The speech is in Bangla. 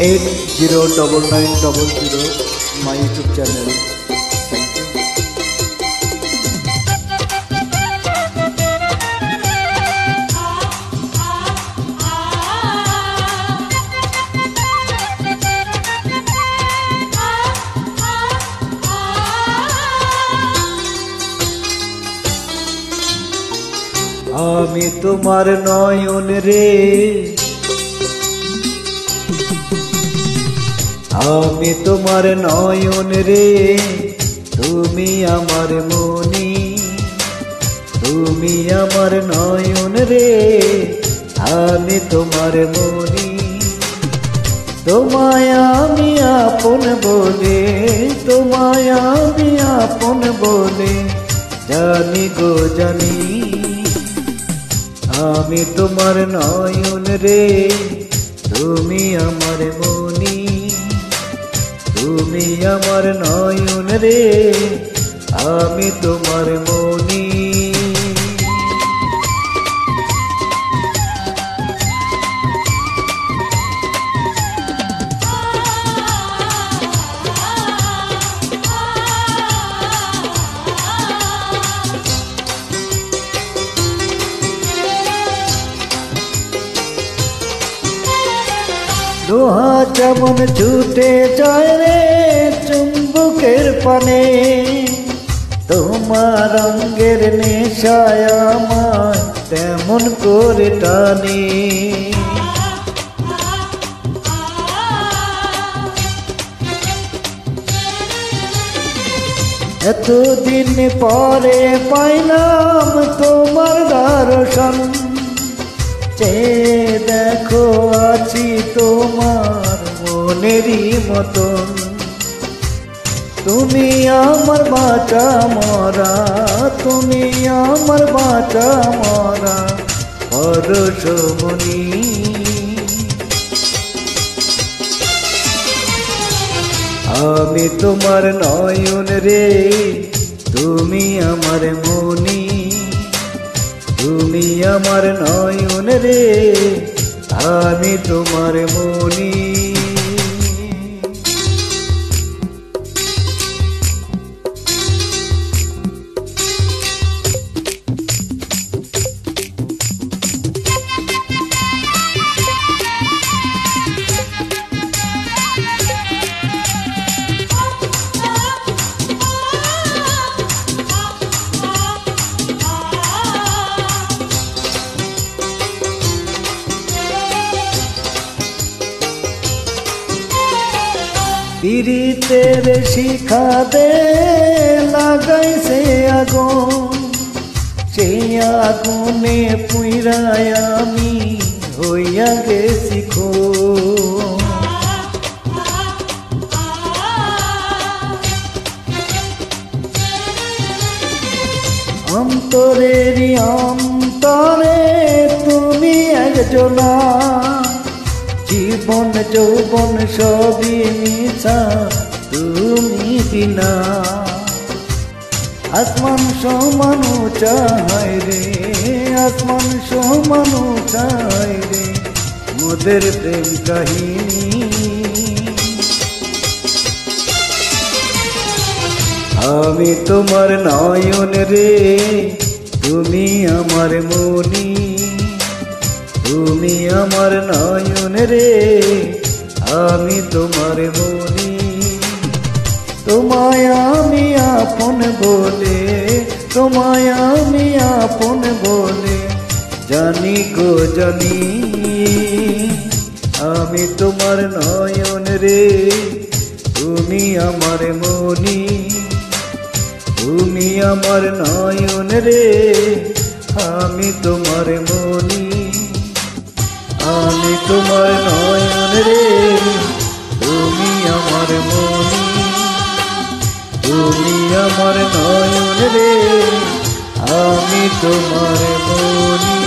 809900 my YouTube channel. Thank you. আমি তোমার নয়ন রে, আমি তোমার নয়ন রে, তুমি আমার মনি, তুমি আমার নয়ন রে, আমি তোমার মনি। তোমায় আমি আপন বলে, তোমায় আমি আপন বলে জানি গো জানি। আমি তোমার নয়ন রে, তুমি আমার মনি, তুমি আমার নয়ন রে, আমি তোমার মনি। লোহা যেমন ছুটে যায় রে চুম্বকের পানে, তোমার রঙের নেশায় আমায় তেমন করে টানে। এতদিন পরে পাইলাম তোমার দর্শন, চেয়ে দেখো আছি তোমার মনেরই মতন। তুমি আমার বাঁচা মরা, তুমি আমার বাঁচা মরা পরশমণি। আমি তোমার নয়ন রে, তুমি আমার মনি, তুমি আমার নয়ন রে, আমি তোমার মনি। পিরিতের শিখাতে লাগাইছে আগুন, সেই আগুনে পুইরায় আমি হইয়া গেছি খুন। অন্তরেরই অন্তরে তুমি একজনা, জীবন যৌবন সবই মিছা তুমি বিনা। আসমান সমান চাই রে, আসমান সমান চাই রে মোদের প্রেম কাহিনী। আমি তোমার নয়ন রে, তুমি আমার মনি, তুমি আমার নয়ন রে, আমি তোমার মনি। তোমায় আমি আপন বলে, তোমায় আমি আপন বলে জানি গো জানি। আমি তোমার নয়ন রে, তুমি আমার মনি, তুমি আমার নয়ন রে, আমি তোমার মনি। আমি তোমার নয়ন রে, তুমি আমার মনি, তুমি আমার নয়ন রে, আমি তোমার মনি।